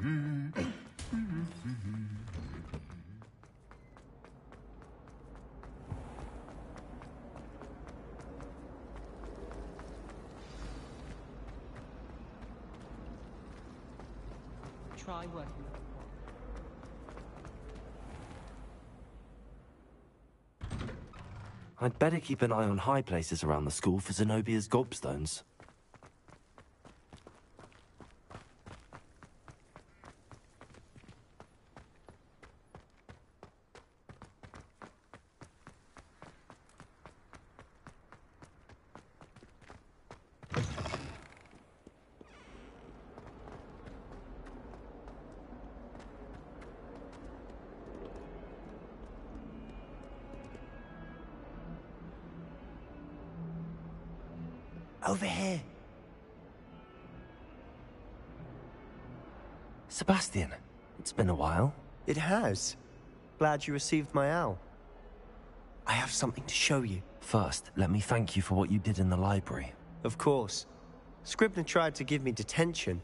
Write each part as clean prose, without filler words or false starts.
Try working. I'd better keep an eye on high places around the school for Zenobia's gobstones. Over here. Sebastian, it's been a while. It has. Glad you received my owl. I have something to show you. First, let me thank you for what you did in the library. Of course. Scribner tried to give me detention,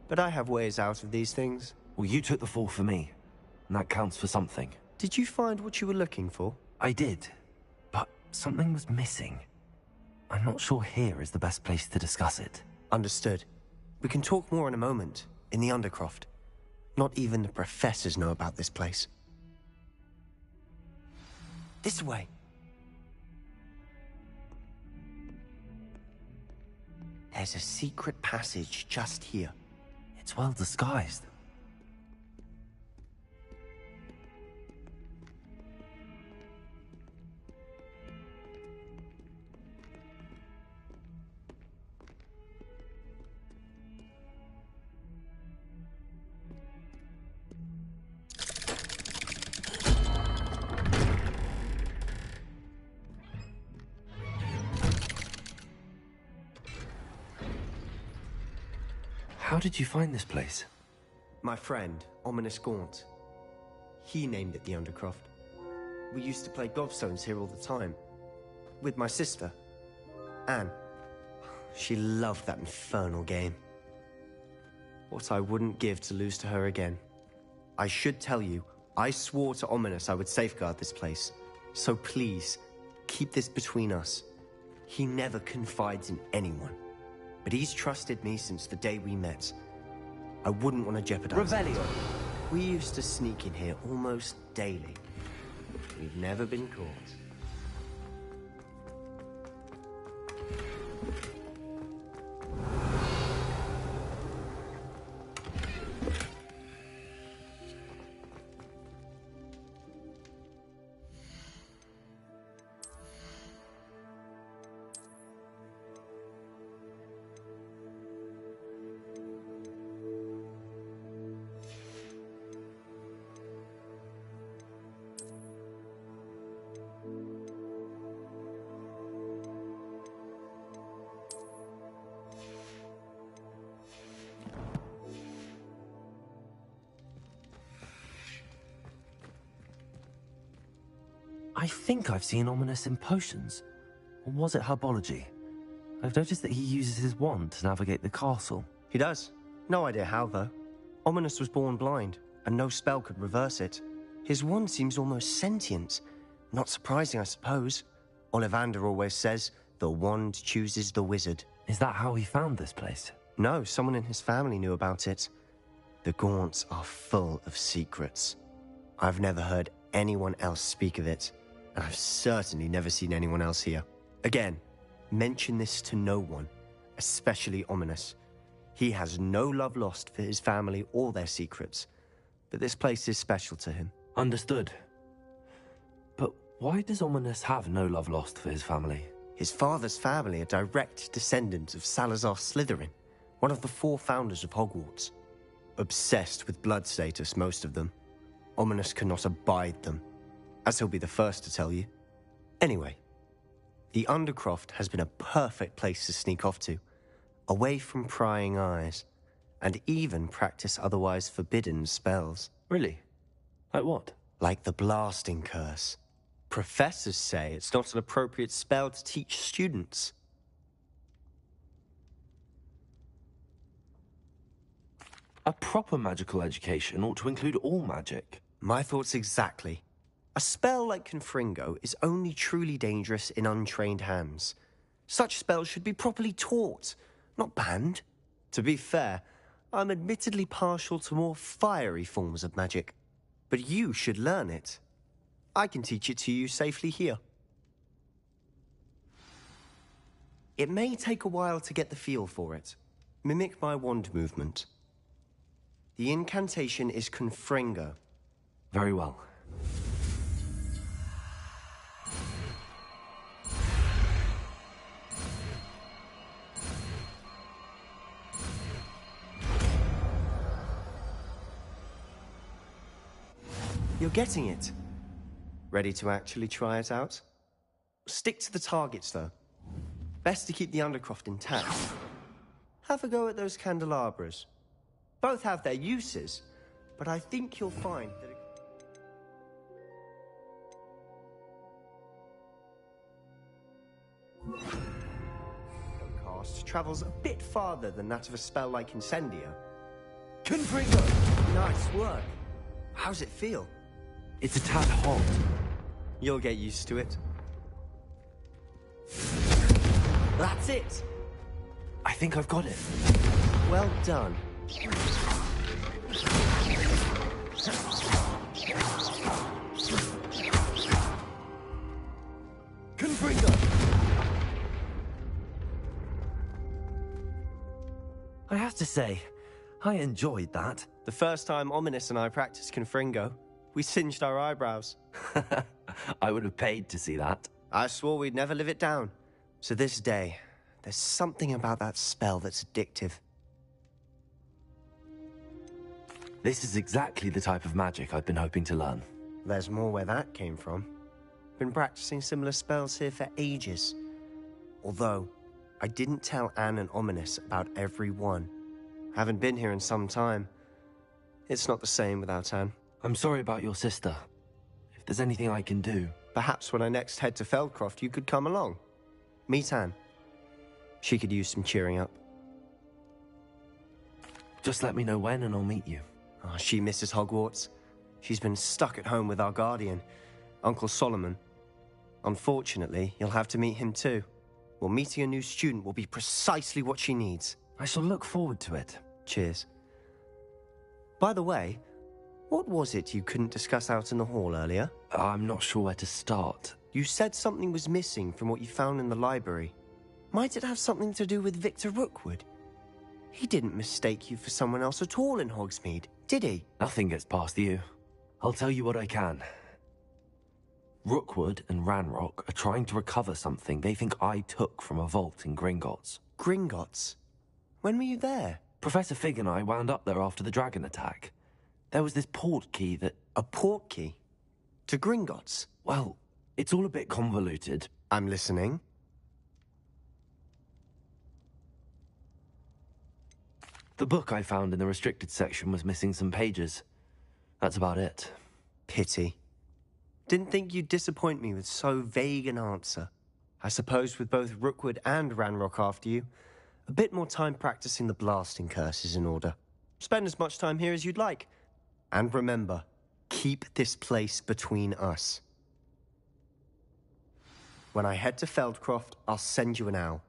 but I have ways out of these things. Well, you took the fall for me, and that counts for something. Did you find what you were looking for? I did, but something was missing. I'm not sure here is the best place to discuss it. Understood. We can talk more in a moment, in the Undercroft. Not even the professors know about this place. This way. There's a secret passage just here. It's well disguised. How did you find this place? My friend, Ominis Gaunt. He named it the Undercroft. We used to play gobstones here all the time. With my sister, Anne. She loved that infernal game. What I wouldn't give to lose to her again. I should tell you, I swore to Ominis I would safeguard this place. So please, keep this between us. He never confides in anyone. But he's trusted me since the day we met. I wouldn't want to jeopardize it. Revelio. We used to sneak in here almost daily. We've never been caught. I think I've seen Ominis in potions. Or was it herbology? I've noticed that he uses his wand to navigate the castle. He does. No idea how, though. Ominis was born blind, and no spell could reverse it. His wand seems almost sentient. Not surprising, I suppose. Ollivander always says, the wand chooses the wizard. Is that how he found this place? No, someone in his family knew about it. The Gaunts are full of secrets. I've never heard anyone else speak of it, and I've certainly never seen anyone else here. Again, mention this to no one, especially Ominis. He has no love lost for his family or their secrets, but this place is special to him. Understood. But why does Ominis have no love lost for his family? His father's family are direct descendants of Salazar Slytherin, one of the 4 founders of Hogwarts. Obsessed with blood status, most of them. Ominis cannot abide them, as he'll be the first to tell you. Anyway, the Undercroft has been a perfect place to sneak off to, away from prying eyes, and even practice otherwise forbidden spells. Really? Like what? Like the Blasting Curse. Professors say it's not an appropriate spell to teach students. A proper magical education ought to include all magic. My thoughts exactly. A spell like Confringo is only truly dangerous in untrained hands. Such spells should be properly taught, not banned. To be fair, I'm admittedly partial to more fiery forms of magic, but you should learn it. I can teach it to you safely here. It may take a while to get the feel for it. Mimic my wand movement. The incantation is Confringo. Very well. You're getting it. Ready to actually try it out? Stick to the targets, though. Best to keep the Undercroft intact. Have a go at those candelabras. Both have their uses, but I think you'll find that a cast travels a bit farther than that of a spell like Incendio. Confringo! Nice work. How's it feel? It's a tad hot. You'll get used to it. That's it! I think I've got it. Well done. Confringo! I have to say, I enjoyed that. The first time Ominous and I practiced Confringo, we singed our eyebrows. I would have paid to see that. I swore we'd never live it down. So this day, there's something about that spell that's addictive. This is exactly the type of magic I've been hoping to learn. There's more where that came from. Been practicing similar spells here for ages. Although, I didn't tell Anne and Ominous about every one. Haven't been here in some time. It's not the same without Anne. I'm sorry about your sister. If there's anything I can do... Perhaps when I next head to Feldcroft, you could come along. Meet Anne. She could use some cheering up. Just let me know when and I'll meet you. Oh, she misses Hogwarts. She's been stuck at home with our guardian, Uncle Solomon. Unfortunately, you'll have to meet him too. Well, meeting a new student will be precisely what she needs. I shall look forward to it. Cheers. By the way, what was it you couldn't discuss out in the hall earlier? I'm not sure where to start. You said something was missing from what you found in the library. Might it have something to do with Victor Rookwood? He didn't mistake you for someone else at all in Hogsmeade, did he? Nothing gets past you. I'll tell you what I can. Rookwood and Ranrock are trying to recover something they think I took from a vault in Gringotts. Gringotts? When were you there? Professor Fig and I wound up there after the dragon attack. There was this port key that... A port key? To Gringotts? Well, it's all a bit convoluted. I'm listening. The book I found in the restricted section was missing some pages. That's about it. Pity. Didn't think you'd disappoint me with so vague an answer. I suppose with both Rookwood and Ranrock after you, a bit more time practicing the blasting curse is in order. Spend as much time here as you'd like. And remember, keep this place between us. When I head to Feldcroft, I'll send you an owl.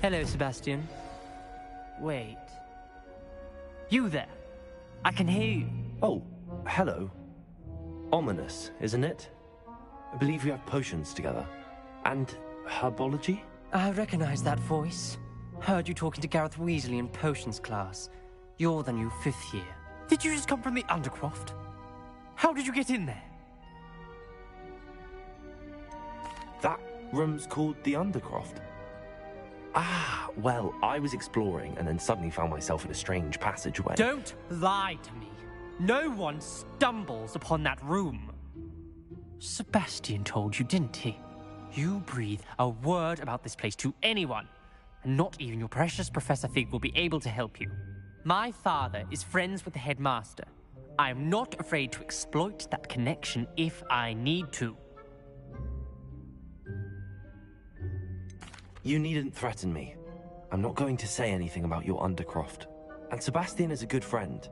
Hello, Sebastian. Wait. You there? I can hear you. Oh, hello. Ominous, isn't it? I believe we have potions together. And herbology? I recognize that voice. Heard you talking to Gareth Weasley in potions class. You're the new 5th year. Did you just come from the Undercroft? How did you get in there? That room's called the Undercroft. Ah, well, I was exploring and then suddenly found myself in a strange passageway. Don't lie to me. No one stumbles upon that room. Sebastian told you, didn't he? You breathe a word about this place to anyone, and not even your precious Professor Fig will be able to help you. My father is friends with the headmaster. I am not afraid to exploit that connection if I need to. You needn't threaten me. I'm not going to say anything about your Undercroft. And Sebastian is a good friend.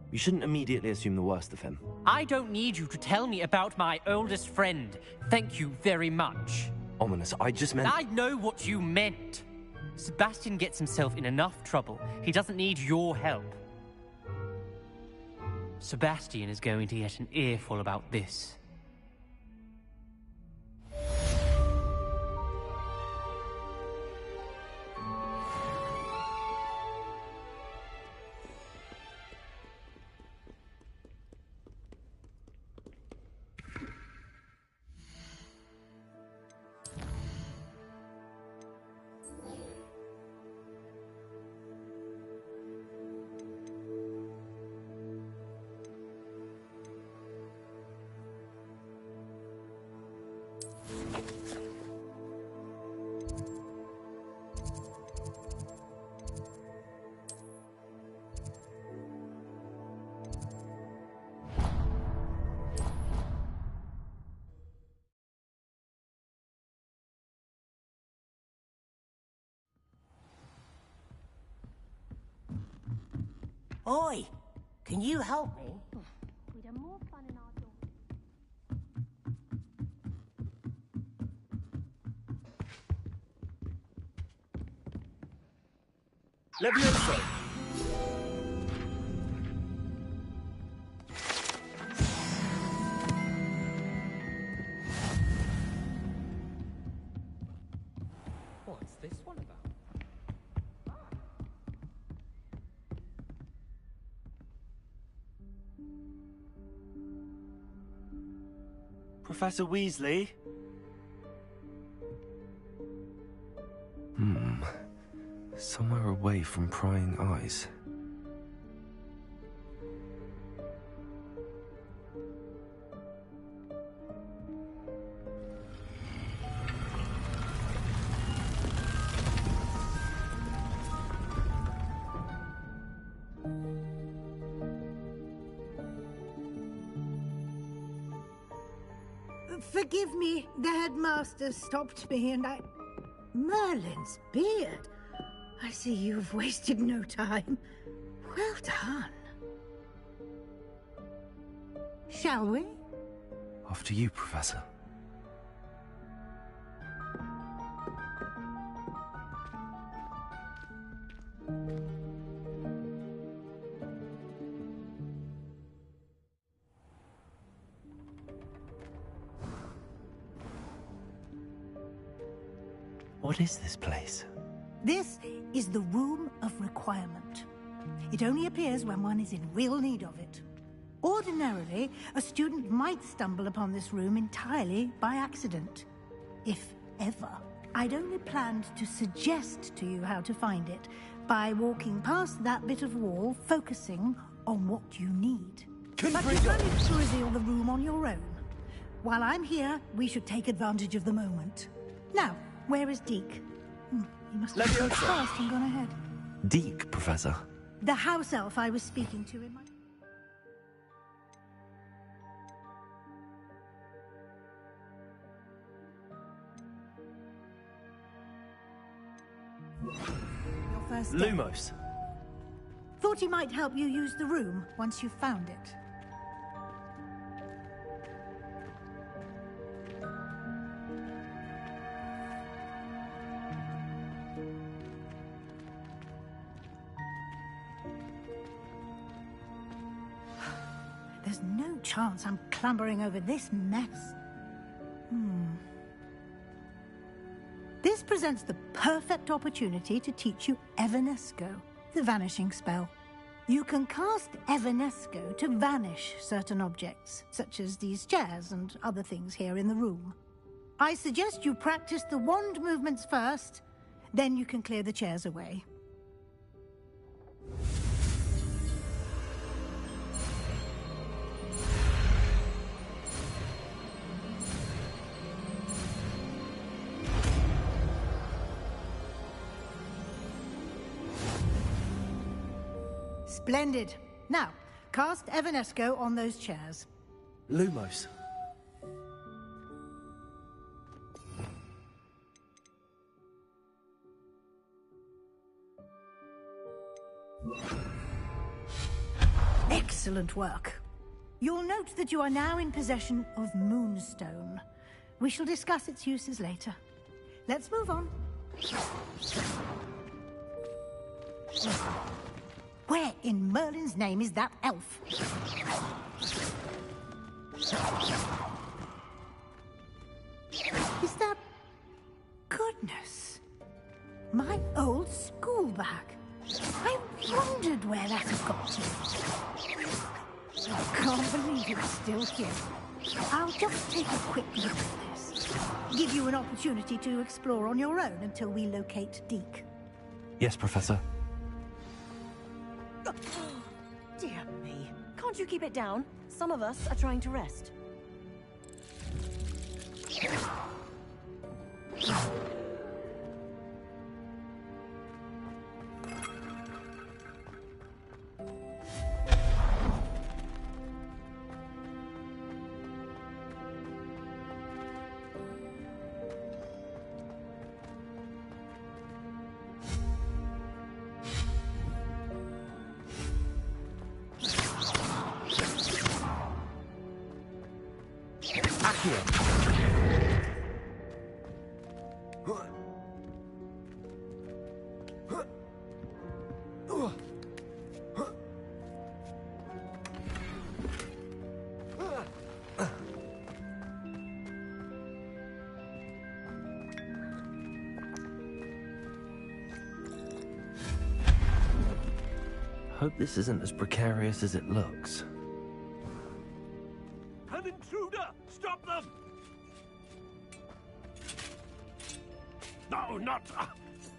You shouldn't immediately assume the worst of him. I don't need you to tell me about my oldest friend. Thank you very much. Ominous, I just meant... I know what you meant. Sebastian gets himself in enough trouble. He doesn't need your help. Sebastian is going to get an earful about this. Oi! Can you help me? We'd have more fun in our dorm. Levioso! What's this one about? Professor Weasley? Somewhere away from prying eyes. Forgive me, the headmaster stopped me and I... Merlin's beard. I see you've wasted no time. Well done. Shall we? After you, Professor. What is this place? This is the Room of Requirement. It only appears when one is in real need of it. Ordinarily, a student might stumble upon this room entirely by accident. If ever. I'd only planned to suggest to you how to find it by walking past that bit of wall, focusing on what you need. But you managed to reveal the room on your own. While I'm here, we should take advantage of the moment. Now, where is Deke? He must have gone fast and gone ahead. Deke, Professor. The house elf I was speaking to in my... Your first day. Lumos. Thought he might help you use the room once you've found it. There's no chance I'm clambering over this mess. This presents the perfect opportunity to teach you Evanesco, the vanishing spell. You can cast Evanesco to vanish certain objects, such as these chairs and other things here in the room. I suggest you practice the wand movements first, then you can clear the chairs away. Splendid. Now, cast Evanesco on those chairs. Lumos. Excellent work. You'll note that you are now in possession of Moonstone. We shall discuss its uses later. Let's move on. Where in Merlin's name is that elf? Is that... Goodness. My old school bag. I wondered where that had got to. I can't believe it's still here. I'll just take a quick look at this. Give you an opportunity to explore on your own until we locate Deke. Yes, Professor. Dear me. Can't you keep it down? Some of us are trying to rest. Hope this isn't as precarious as it looks. An intruder! Stop them! No, not...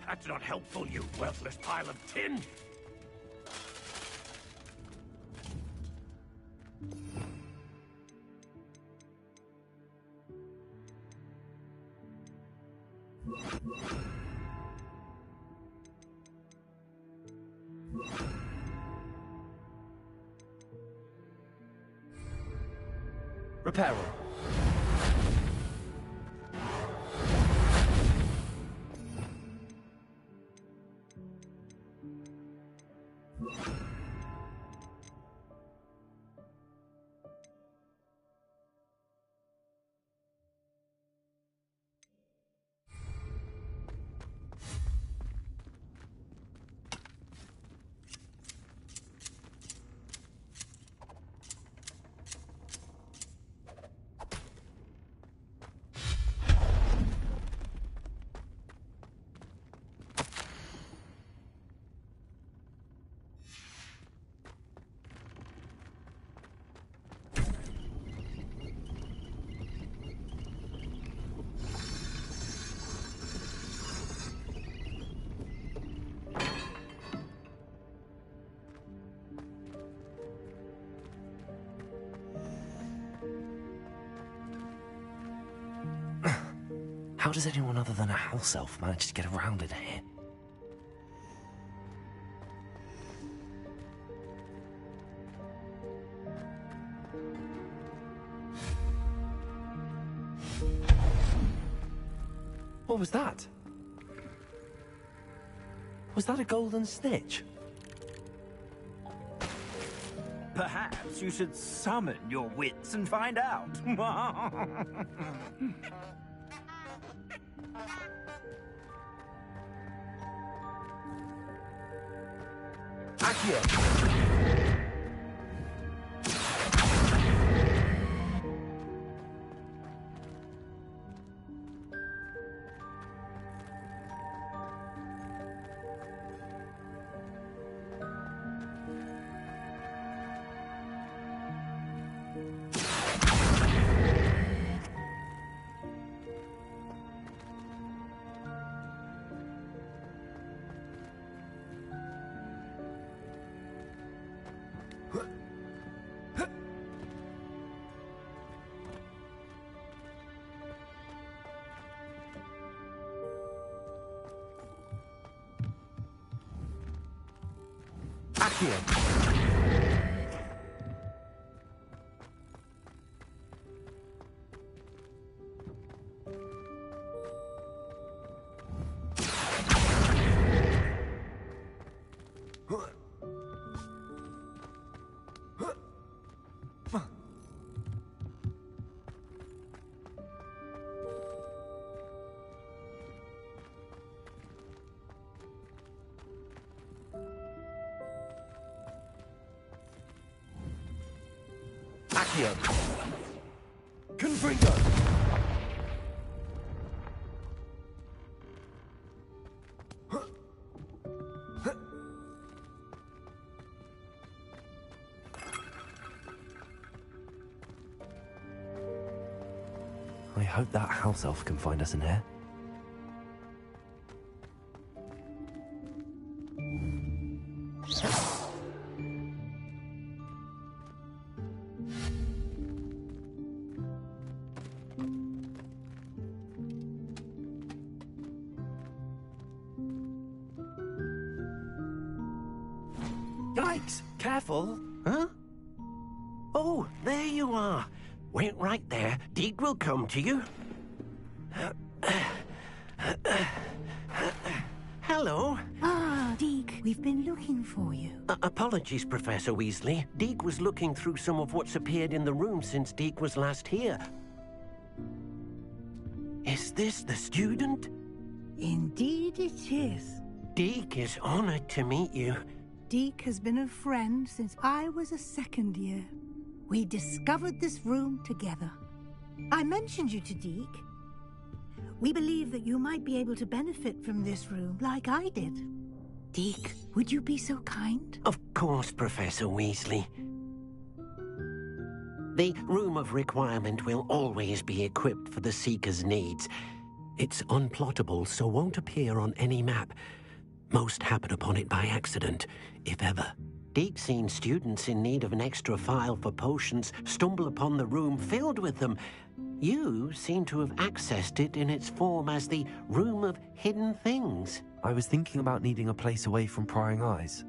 that's not helpful, you worthless pile of tin! Reparo. How does anyone other than a house elf manage to get around in here? What was that? Was that a golden snitch? Perhaps you should summon your wits and find out. Accio! Accio! Accio! Confringo! I hope that house elf can find us in here. Yikes! Careful! Huh? Oh, there you are. Wait right there. Deke will come to you. Hello. Ah, Deke, we've been looking for you. Apologies, Professor Weasley. Deke was looking through some of what's appeared in the room since Deke was last here. Is this the student? Indeed it is. Deke is honored to meet you. Deke has been a friend since I was a second year. We discovered this room together. I mentioned you to Deke. We believe that you might be able to benefit from this room like I did. Deke, would you be so kind? Of course, Professor Weasley. The Room of Requirement will always be equipped for the Seeker's needs. It's unplottable, so won't appear on any map. Most happen upon it by accident, if ever. Deke's seen students in need of an extra file for potions stumble upon the room filled with them. You seem to have accessed it in its form as the Room of Hidden Things. I was thinking about needing a place away from prying eyes.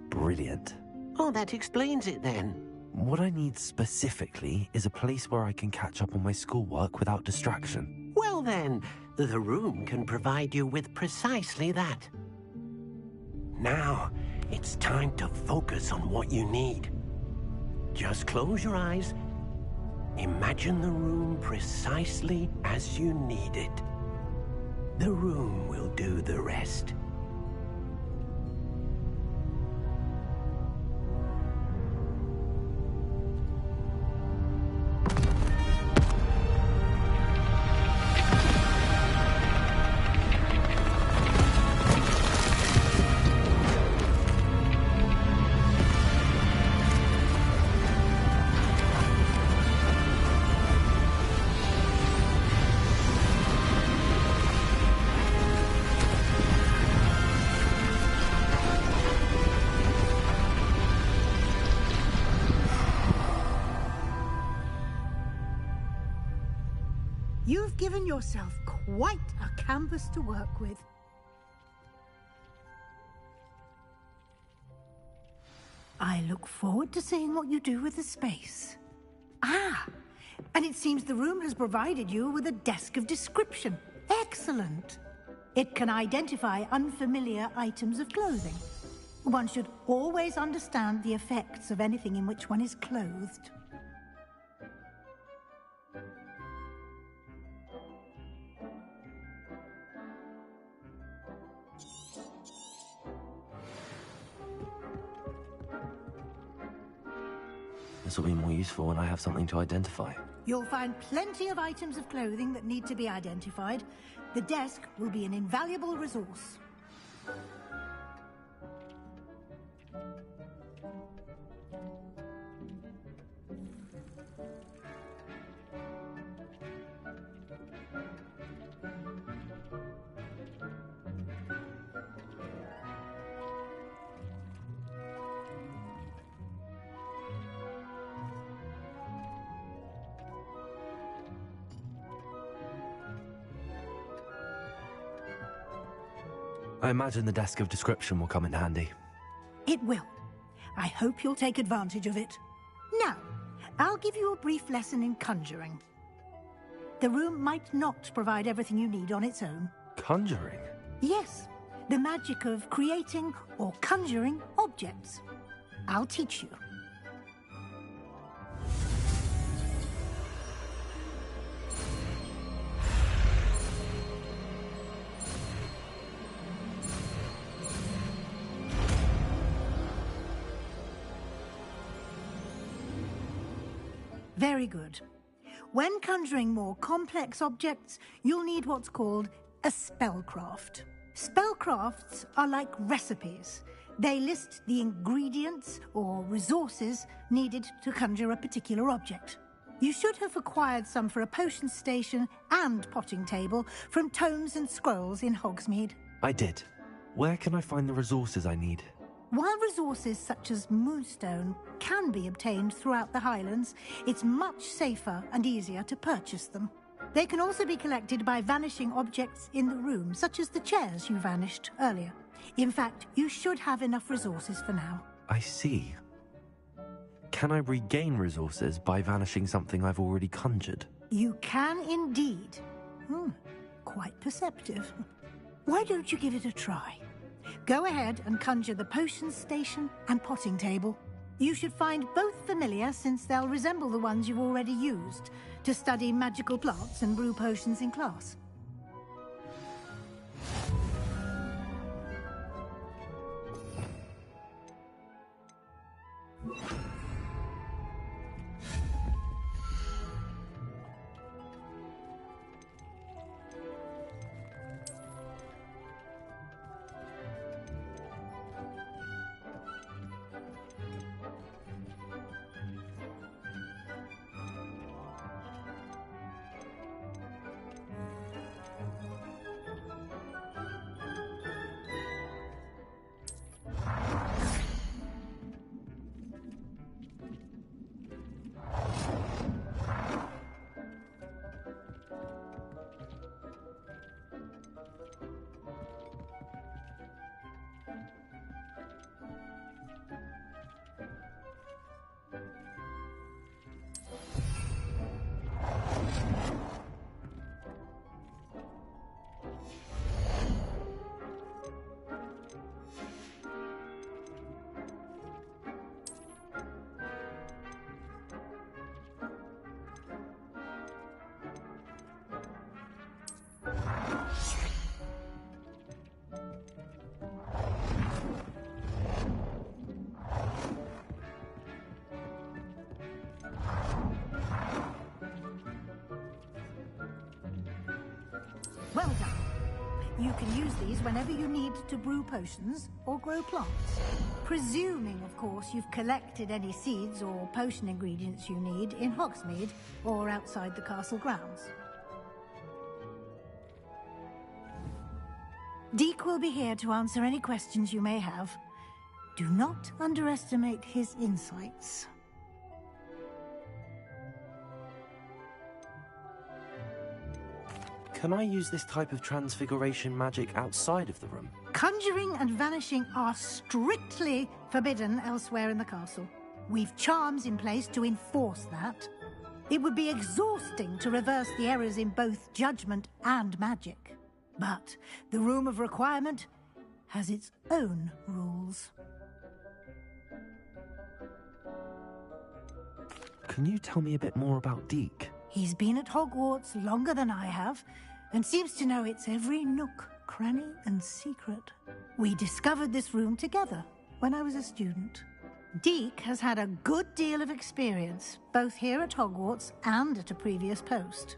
Brilliant. Oh, that explains it then. What I need specifically is a place where I can catch up on my schoolwork without distraction. Well then, the room can provide you with precisely that. Now, it's time to focus on what you need. Just close your eyes. Imagine the room precisely as you need it. The room will do the rest. You've given yourself quite a canvas to work with. I look forward to seeing what you do with the space. Ah, and it seems the room has provided you with a desk of description. Excellent. It can identify unfamiliar items of clothing. One should always understand the effects of anything in which one is clothed. This will be more useful when I have something to identify. You'll find plenty of items of clothing that need to be identified. The desk will be an invaluable resource. I imagine the desk of description will come in handy. It will. I hope you'll take advantage of it. Now, I'll give you a brief lesson in conjuring. The room might not provide everything you need on its own. Conjuring? Yes, the magic of creating or conjuring objects. I'll teach you. Very good. When conjuring more complex objects, you'll need what's called a spellcraft. Spellcrafts are like recipes. They list the ingredients or resources needed to conjure a particular object. You should have acquired some for a potion station and potting table from Tomes and Scrolls in Hogsmeade. I did. Where can I find the resources I need? While resources such as Moonstone can be obtained throughout the Highlands, it's much safer and easier to purchase them. They can also be collected by vanishing objects in the room, such as the chairs you vanished earlier. In fact, you should have enough resources for now. I see. Can I regain resources by vanishing something I've already conjured? You can indeed. Quite perceptive. Why don't you give it a try? Go ahead and conjure the potion station and potting table. You should find both familiar, since they'll resemble the ones you've already used to study magical plants and brew potions in class. Well done. You can use these whenever you need to brew potions or grow plants. Presuming, of course, you've collected any seeds or potion ingredients you need in Hogsmeade or outside the castle grounds. Deek will be here to answer any questions you may have. Do not underestimate his insights. Can I use this type of transfiguration magic outside of the room? Conjuring and vanishing are strictly forbidden elsewhere in the castle. We've charms in place to enforce that. It would be exhausting to reverse the errors in both judgment and magic. But the Room of Requirement has its own rules. Can you tell me a bit more about Deek? He's been at Hogwarts longer than I have, and seems to know its every nook, cranny, and secret. We discovered this room together when I was a student. Deek has had a good deal of experience, both here at Hogwarts and at a previous post.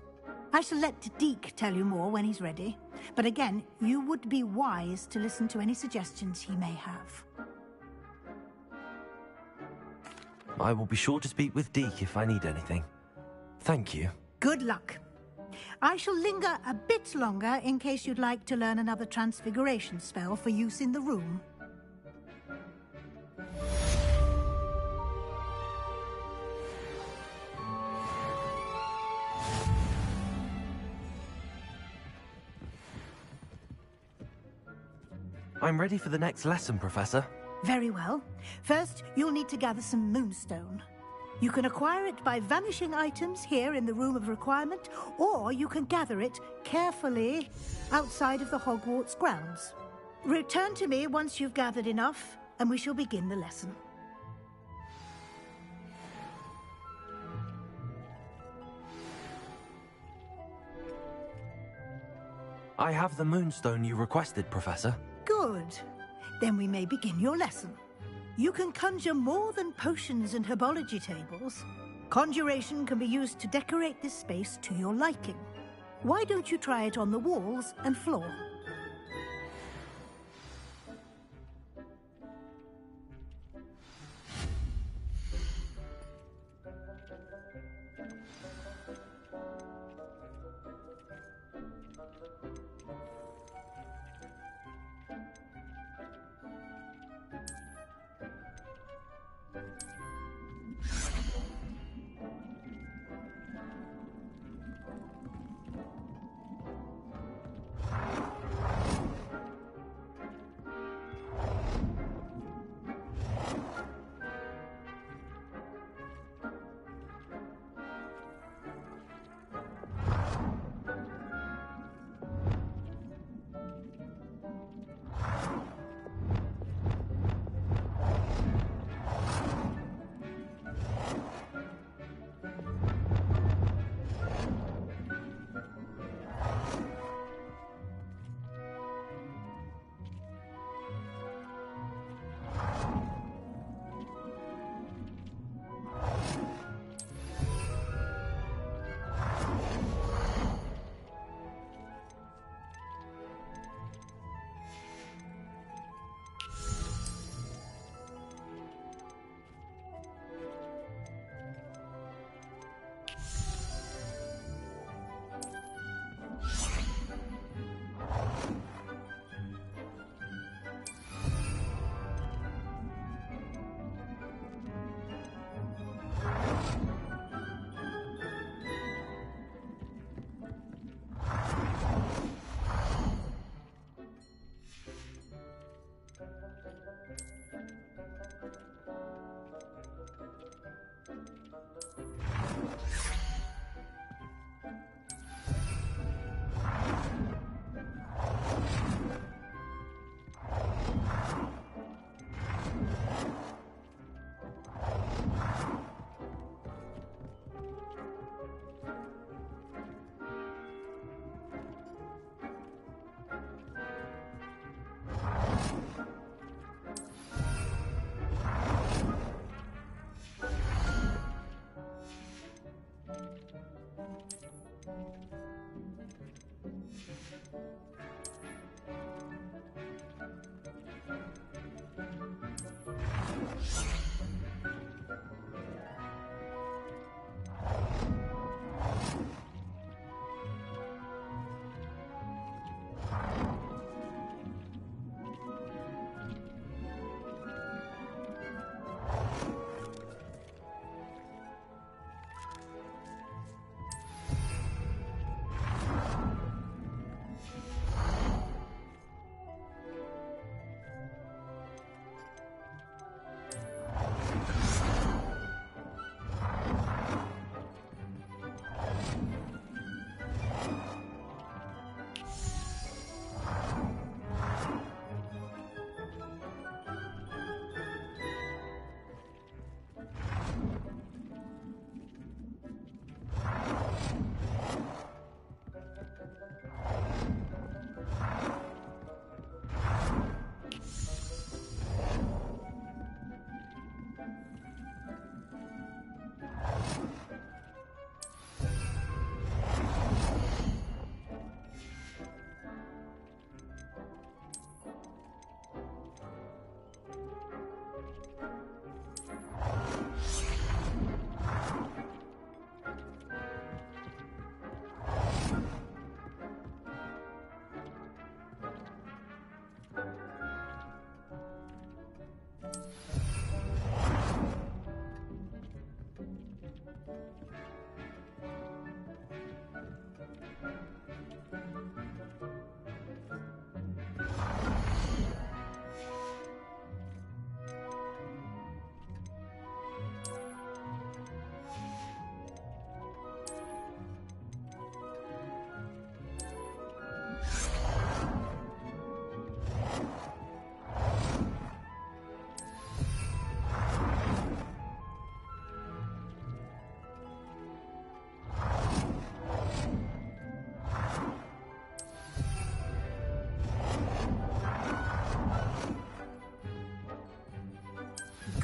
I shall let Deek tell you more when he's ready, but again, you would be wise to listen to any suggestions he may have. I will be sure to speak with Deek if I need anything. Thank you. Good luck. I shall linger a bit longer in case you'd like to learn another transfiguration spell for use in the room. I'm ready for the next lesson, Professor. Very well. First, you'll need to gather some moonstone. You can acquire it by vanishing items here in the Room of Requirement, or you can gather it carefully outside of the Hogwarts grounds. Return to me once you've gathered enough, and we shall begin the lesson. I have the moonstone you requested, Professor. Good. Then we may begin your lesson. You can conjure more than potions and herbology tables. Conjuration can be used to decorate this space to your liking. Why don't you try it on the walls and floor?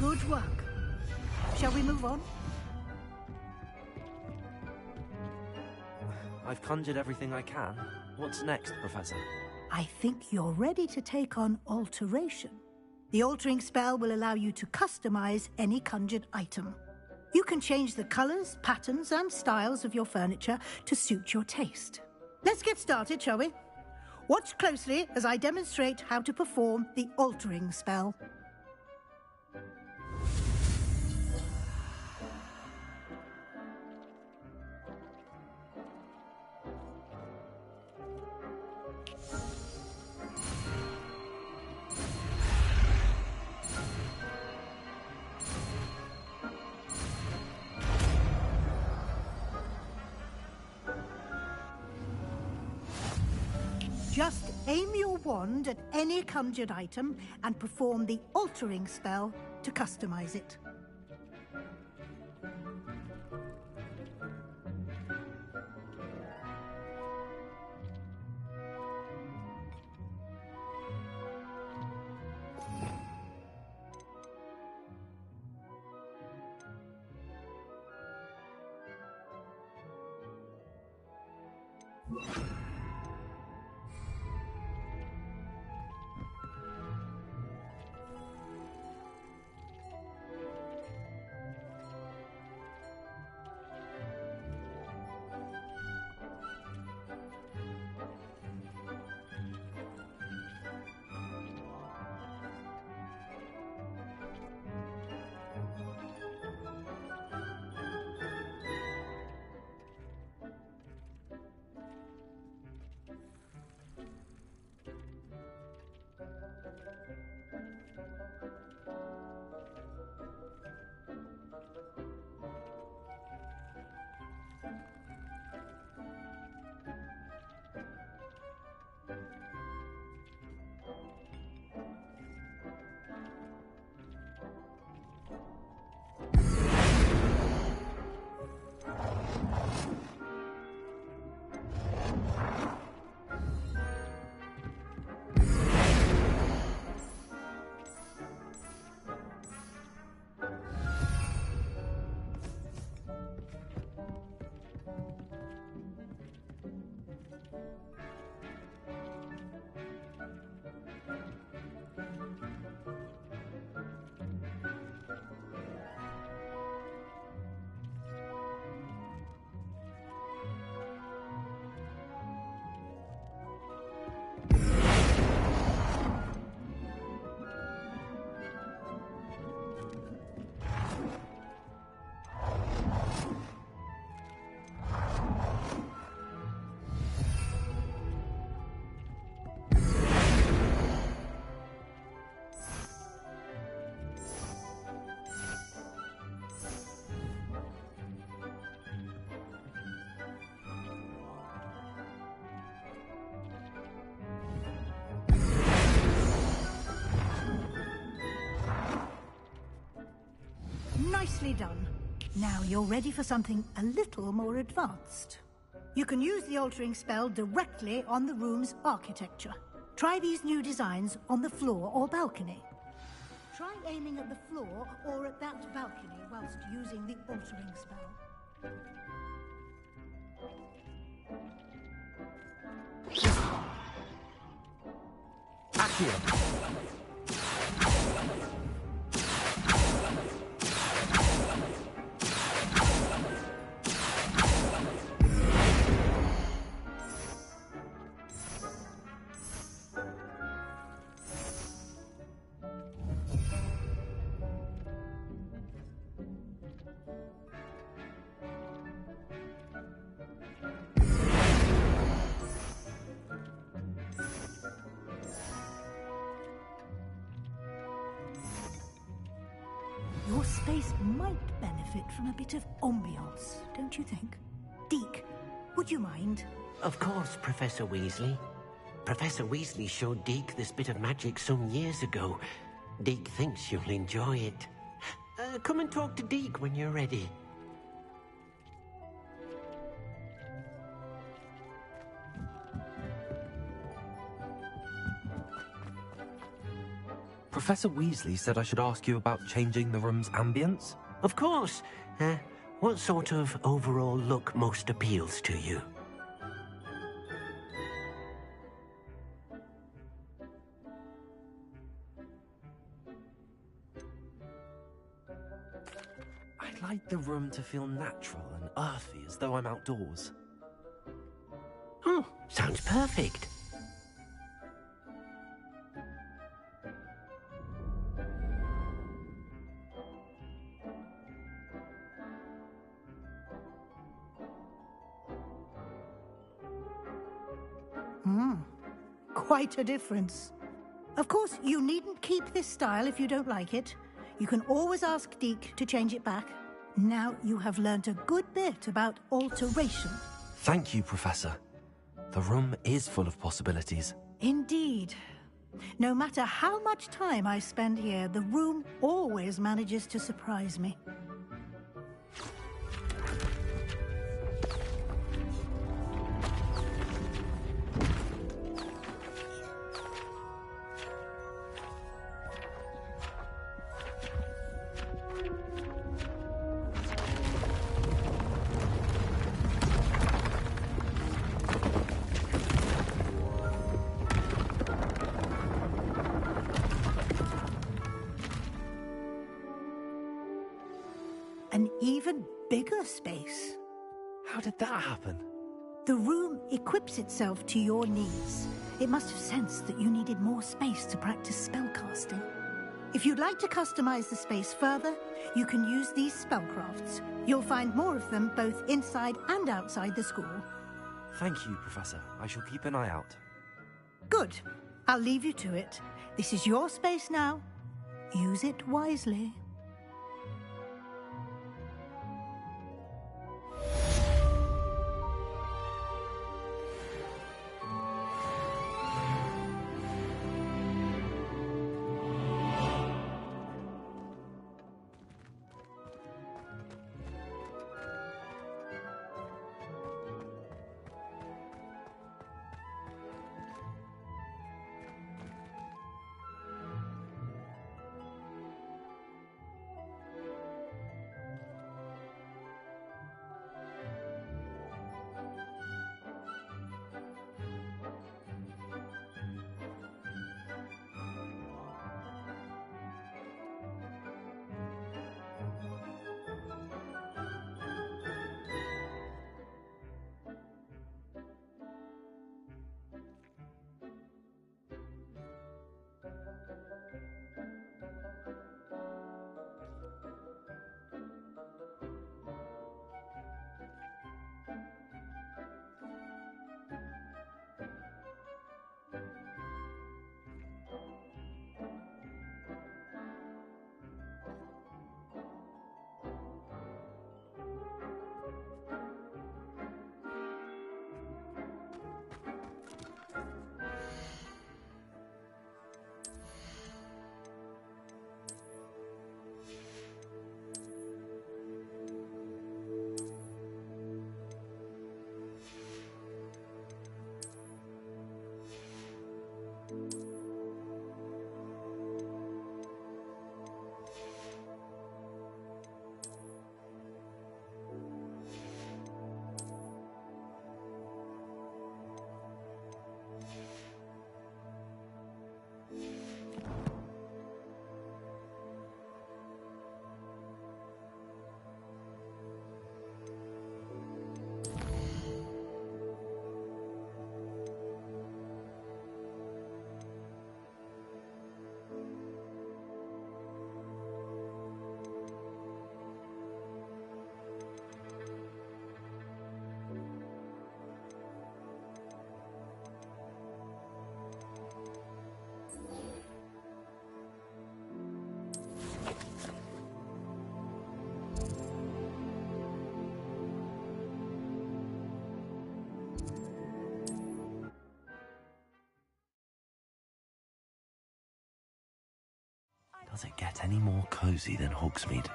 Good work. Shall we move on? I've conjured everything I can. What's next, Professor? I think you're ready to take on alteration. The altering spell will allow you to customize any conjured item. You can change the colors, patterns, and styles of your furniture to suit your taste. Let's get started, shall we? Watch closely as I demonstrate how to perform the altering spell. Just aim your wand at any conjured item and perform the altering spell to customize it. Nicely done. Now you're ready for something a little more advanced. You can use the altering spell directly on the room's architecture. Try these new designs on the floor or balcony. Try aiming at the floor or at that balcony whilst using the altering spell. Accio! Your space might benefit from a bit of ambiance, don't you think? Deke, would you mind? Of course, Professor Weasley. Professor Weasley showed Deke this bit of magic some years ago. Deke thinks you'll enjoy it. Come and talk to Deke when you're ready. Professor Weasley said I should ask you about changing the room's ambience. Of course. What sort of overall look most appeals to you? I'd like the room to feel natural and earthy, as though I'm outdoors. Oh, sounds perfect. Quite a difference. Of course, you needn't keep this style if you don't like it. You can always ask Deke to change it back. Now you have learnt a good bit about alteration. Thank you, Professor. The room is full of possibilities. Indeed. No matter how much time I spend here, the room always manages to surprise me. An even bigger space. How did that happen? The room equips itself to your needs. It must have sensed that you needed more space to practice spellcasting. If you'd like to customize the space further, you can use these spellcrafts. You'll find more of them both inside and outside the school. Thank you, Professor. I shall keep an eye out. Good. I'll leave you to it. This is your space now. Use it wisely. Does it get any more cozy than Hogsmeade?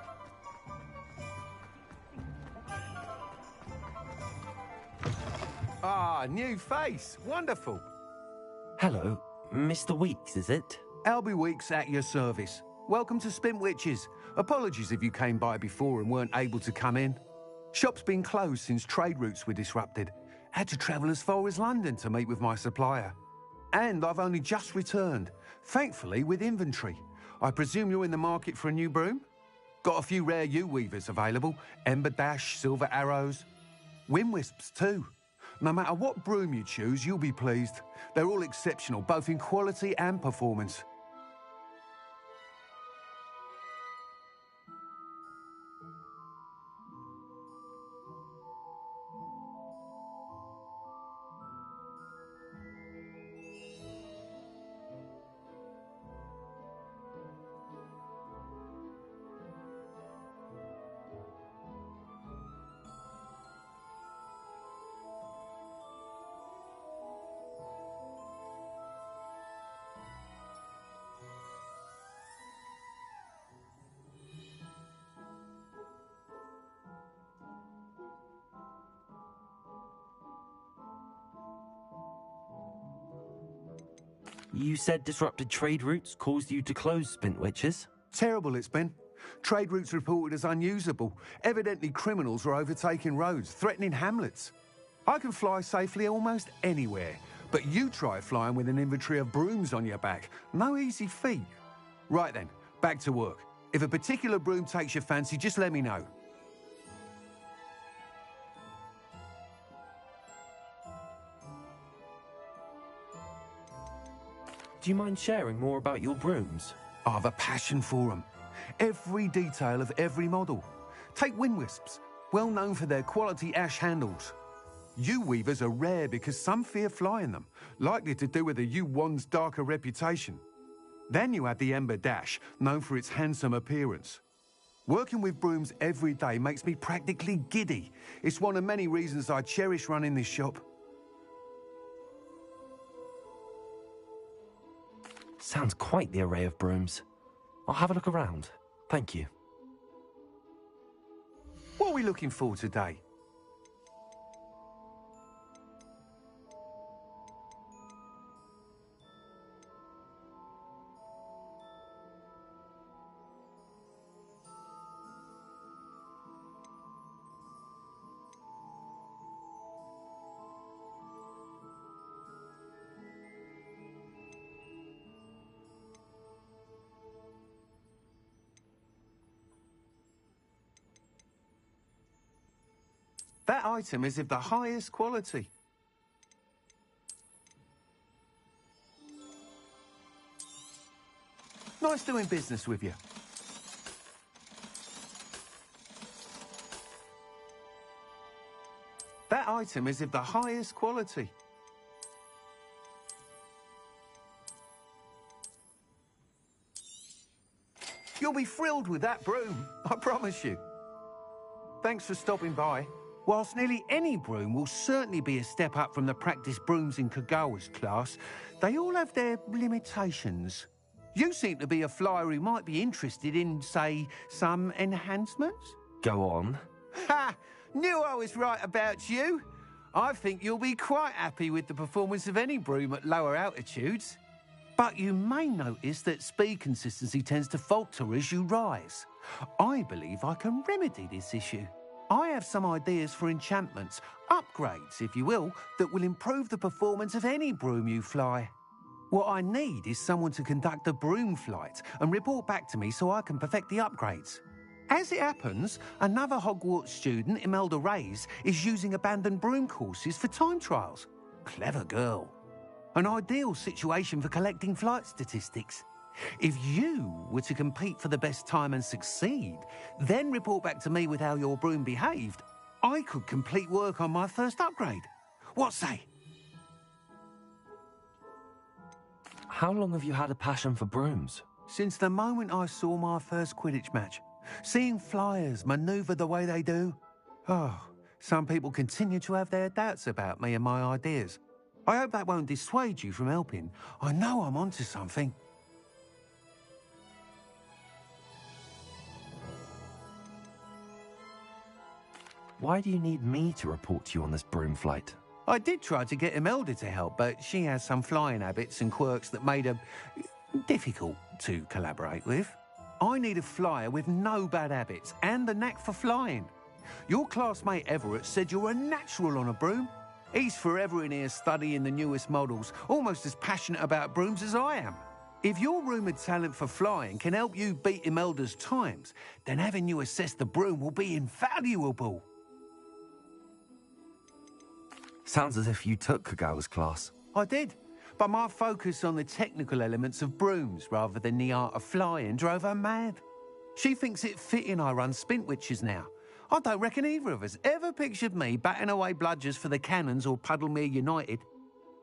Ah, new face. Wonderful. Hello, Mr. Weeks, is it? Albie Weeks at your service. Welcome to Spintwitches. Apologies if you came by before and weren't able to come in. Shop's been closed since trade routes were disrupted. Had to travel as far as London to meet with my supplier. And I've only just returned, thankfully with inventory. I presume you're in the market for a new broom? Got a few rare yew-weavers available. Ember Dash, Silver Arrows. Wind-Wisps too. No matter what broom you choose, you'll be pleased. They're all exceptional, both in quality and performance. You said disrupted trade routes caused you to close Spintwitches? Terrible it's been. Trade routes reported as unusable. Evidently criminals were overtaking roads, threatening hamlets. I can fly safely almost anywhere, but you try flying with an inventory of brooms on your back. No easy feat. Right then, back to work. If a particular broom takes your fancy, just let me know. Do you mind sharing more about your brooms? I've a passion for them. Every detail of every model. Take Wind-Wisps, well known for their quality ash handles. Yew-weavers are rare because some fear flying them, likely to do with the yew-wand's darker reputation. Then you have the Ember Dash, known for its handsome appearance. Working with brooms every day makes me practically giddy. It's one of many reasons I cherish running this shop. Sounds quite the array of brooms. I'll have a look around. Thank you. What are we looking for today? That item is of the highest quality. Nice doing business with you. That item is of the highest quality. You'll be thrilled with that broom, I promise you. Thanks for stopping by. Whilst nearly any broom will certainly be a step up from the practice brooms in Kagawa's class, they all have their limitations. You seem to be a flyer who might be interested in, say, some enhancements? Go on. Ha! Knew I was right about you. I think you'll be quite happy with the performance of any broom at lower altitudes. But you may notice that speed consistency tends to falter as you rise. I believe I can remedy this issue. I have some ideas for enchantments, upgrades, if you will, that will improve the performance of any broom you fly. What I need is someone to conduct a broom flight and report back to me so I can perfect the upgrades. As it happens, another Hogwarts student, Imelda Reyes, is using abandoned broom courses for time trials. Clever girl. An ideal situation for collecting flight statistics. If you were to compete for the best time and succeed, then report back to me with how your broom behaved, I could complete work on my first upgrade. What say? How long have you had a passion for brooms? Since the moment I saw my first Quidditch match. Seeing flyers manoeuvre the way they do. Oh, some people continue to have their doubts about me and my ideas. I hope that won't dissuade you from helping. I know I'm onto something. Why do you need me to report to you on this broom flight? I did try to get Imelda to help, but she has some flying habits and quirks that made her difficult to collaborate with. I need a flyer with no bad habits and the knack for flying. Your classmate Everett said you're a natural on a broom. He's forever in here studying the newest models, almost as passionate about brooms as I am. If your rumoured talent for flying can help you beat Imelda's times, then having you assess the broom will be invaluable. Sounds as if you took Kagawa's class. I did, but my focus on the technical elements of brooms rather than the art of flying drove her mad. She thinks it fitting I run Spintwitches now. I don't reckon either of us ever pictured me batting away bludgers for the Cannons or Puddlemere United.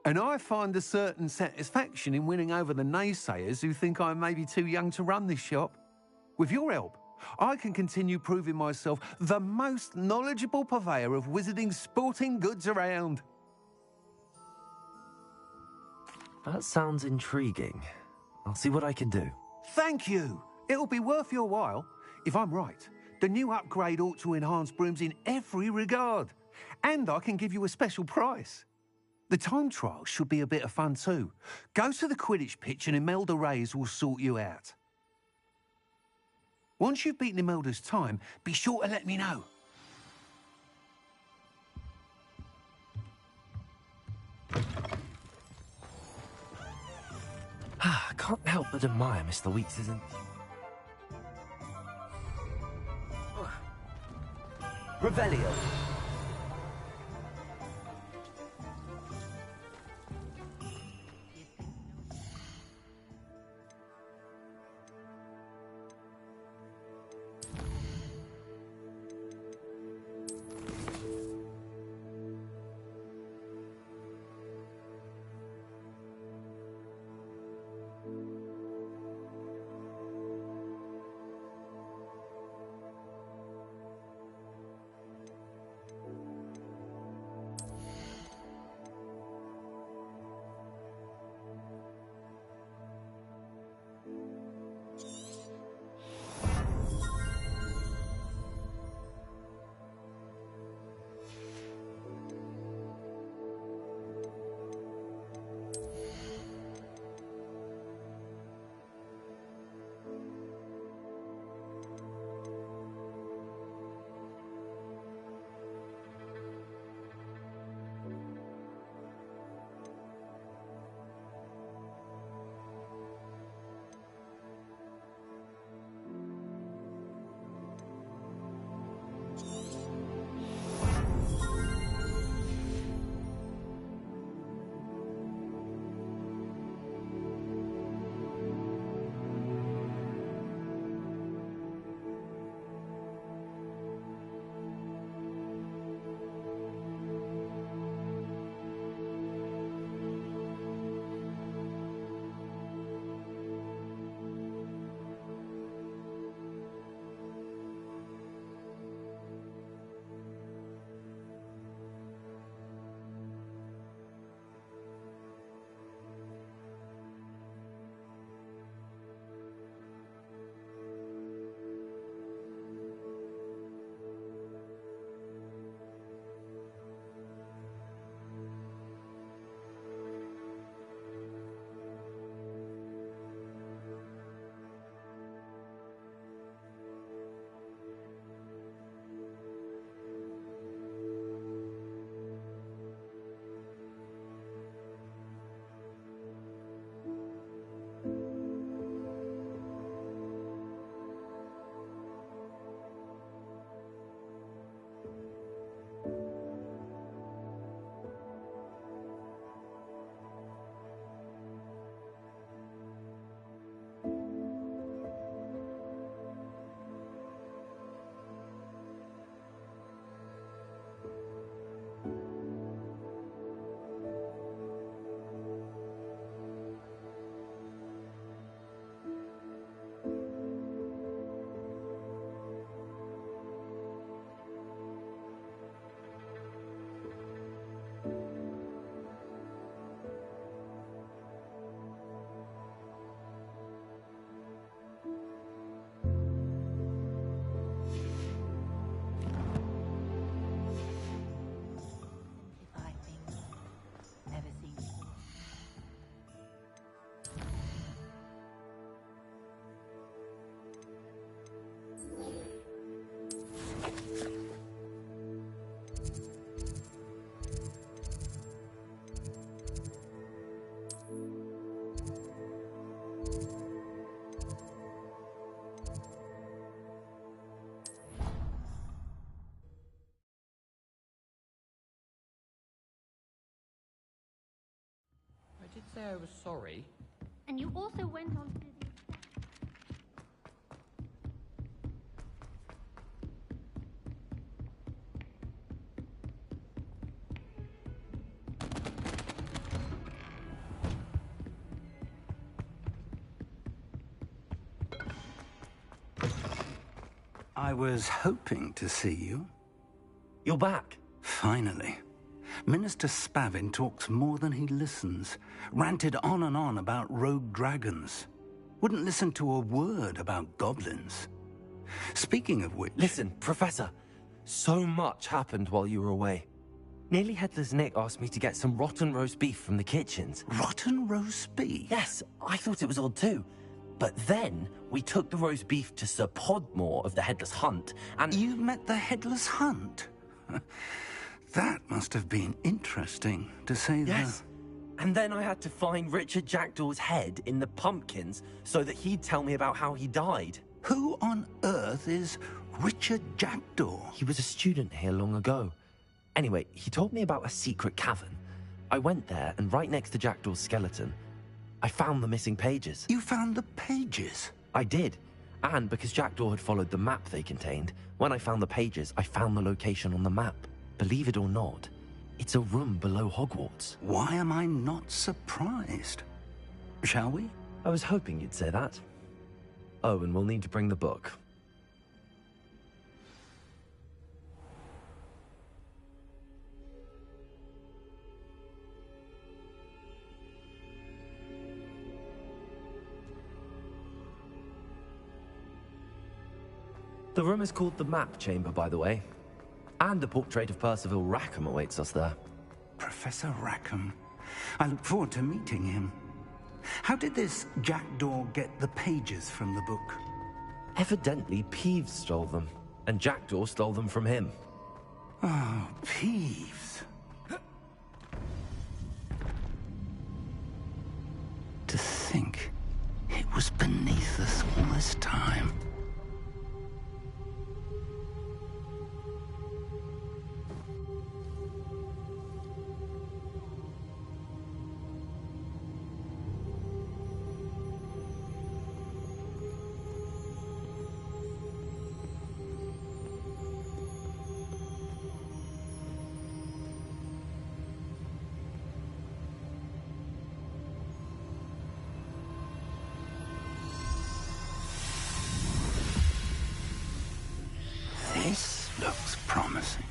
And I find a certain satisfaction in winning over the naysayers who think I may be too young to run this shop. With your help, I can continue proving myself the most knowledgeable purveyor of wizarding sporting goods around. That sounds intriguing. I'll see what I can do. Thank you. It'll be worth your while. If I'm right, the new upgrade ought to enhance brooms in every regard. And I can give you a special price. The time trial should be a bit of fun too. Go to the Quidditch pitch and Imelda Reyes will sort you out. Once you've beaten Imelda's time, be sure to let me know. I can't help but admire Mr. Weeks, isn't... Revelio. say I was sorry. And you also went on to the... I was hoping to see you. You're back. Finally. Minister Spavin talks more than he listens. Ranted on and on about rogue dragons. Wouldn't listen to a word about goblins. Speaking of which... Listen, Professor. So much happened while you were away. Nearly Headless Nick asked me to get some rotten roast beef from the kitchens. Rotten roast beef? Yes, I thought it was odd too. But then, we took the roast beef to Sir Podmore of the Headless Hunt, and... You met the Headless Hunt? That must have been interesting, to say the... Yes. And then I had to find Richard Jackdaw's head in the pumpkins so that he'd tell me about how he died. Who on earth is Richard Jackdaw? He was a student here long ago. Anyway, he told me about a secret cavern. I went there, and right next to Jackdaw's skeleton, I found the missing pages. You found the pages? I did. And because Jackdaw had followed the map they contained, when I found the pages, I found the location on the map. Believe it or not, it's a room below Hogwarts. Why am I not surprised? Shall we? I was hoping you'd say that. Oh, and we'll need to bring the book. The room is called the Map Chamber, by the way. And a portrait of Percival Rackham awaits us there. Professor Rackham. I look forward to meeting him. How did this Jackdaw get the pages from the book? Evidently, Peeves stole them, and Jackdaw stole them from him. Oh, Peeves. To think it was beneath us all this time. This looks promising.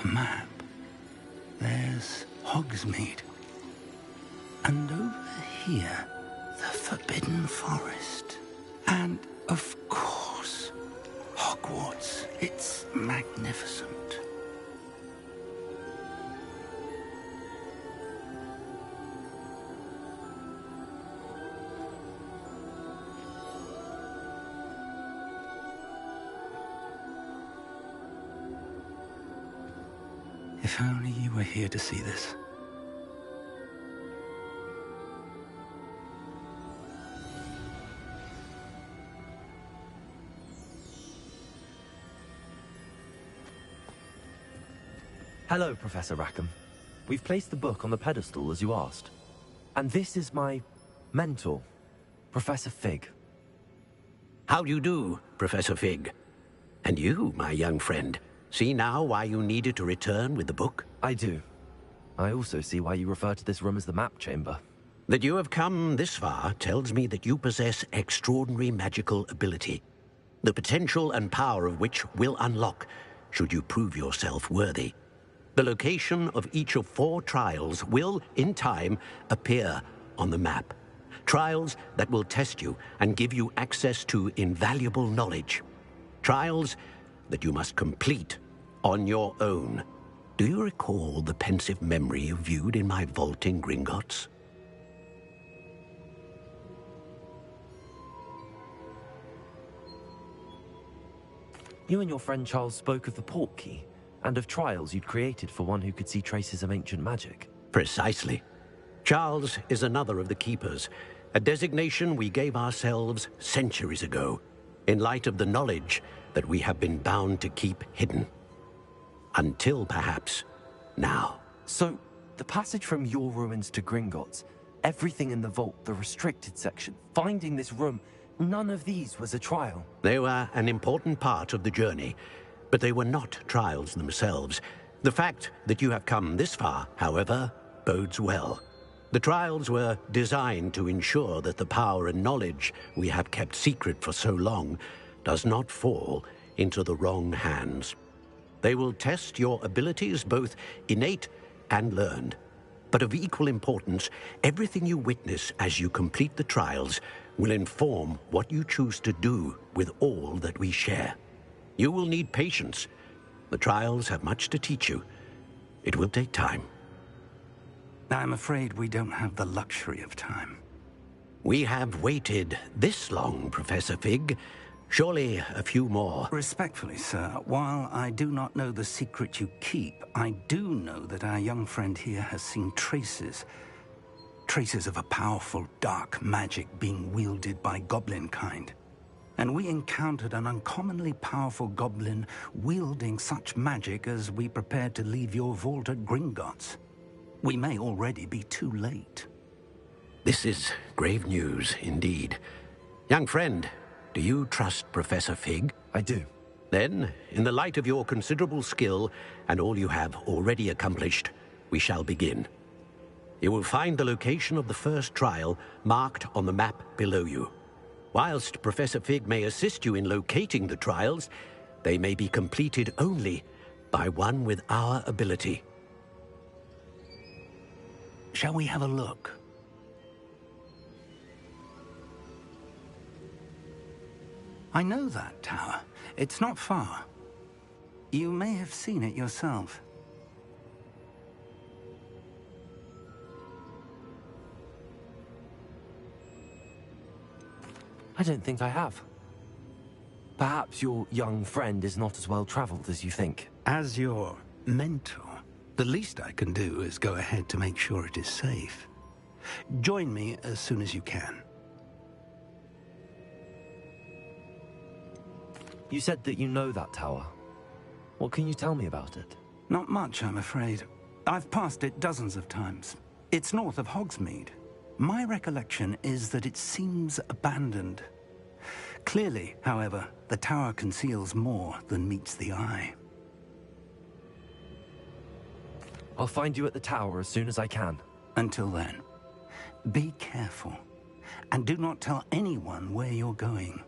Map. There's Hogsmeade. And over here, the Forbidden Forest. And, of course, Hogwarts. It's magnificent. If only you were here to see this. Hello, Professor Rackham. We've placed the book on the pedestal, as you asked. And this is my mentor, Professor Fig. How do you do, Professor Fig? And you, my young friend, see now why you needed to return with the book? I do. I also see why you refer to this room as the Map Chamber. That you have come this far tells me that you possess extraordinary magical ability, the potential and power of which will unlock should you prove yourself worthy. The location of each of 4 trials will, in time, appear on the map. Trials that will test you and give you access to invaluable knowledge. Trials that you must complete on your own. Do you recall the pensive memory you viewed in my vault in Gringotts? You and your friend Charles spoke of the Portkey, and of trials you'd created for one who could see traces of ancient magic. Precisely. Charles is another of the Keepers, a designation we gave ourselves centuries ago, in light of the knowledge that we have been bound to keep hidden. Until, perhaps, now. So, the passage from your ruins to Gringotts, everything in the vault, the restricted section, finding this room, none of these was a trial. They were an important part of the journey, but they were not trials themselves. The fact that you have come this far, however, bodes well. The trials were designed to ensure that the power and knowledge we have kept secret for so long does not fall into the wrong hands. They will test your abilities, both innate and learned. But of equal importance, everything you witness as you complete the trials will inform what you choose to do with all that we share. You will need patience. The trials have much to teach you. It will take time. I'm afraid we don't have the luxury of time. We have waited this long, Professor Fig. Surely a few more. Respectfully, sir, while I do not know the secret you keep, I do know that our young friend here has seen traces of a powerful dark magic being wielded by goblin kind. And we encountered an uncommonly powerful goblin wielding such magic as we prepared to leave your vault at Gringotts. We may already be too late. This is grave news, indeed. Young friend, do you trust Professor Fig? I do. Then, in the light of your considerable skill and all you have already accomplished, we shall begin. You will find the location of the first trial marked on the map below you. Whilst Professor Fig may assist you in locating the trials, they may be completed only by one with our ability. Shall we have a look? I know that tower. It's not far. You may have seen it yourself. I don't think I have. Perhaps your young friend is not as well traveled as you think. As your mentor, the least I can do is go ahead to make sure it is safe. Join me as soon as you can. You said that you know that tower. What can you tell me about it? Not much, I'm afraid. I've passed it dozens of times. It's north of Hogsmeade. My recollection is that it seems abandoned. Clearly, however, the tower conceals more than meets the eye. I'll find you at the tower as soon as I can. Until then, be careful, and do not tell anyone where you're going.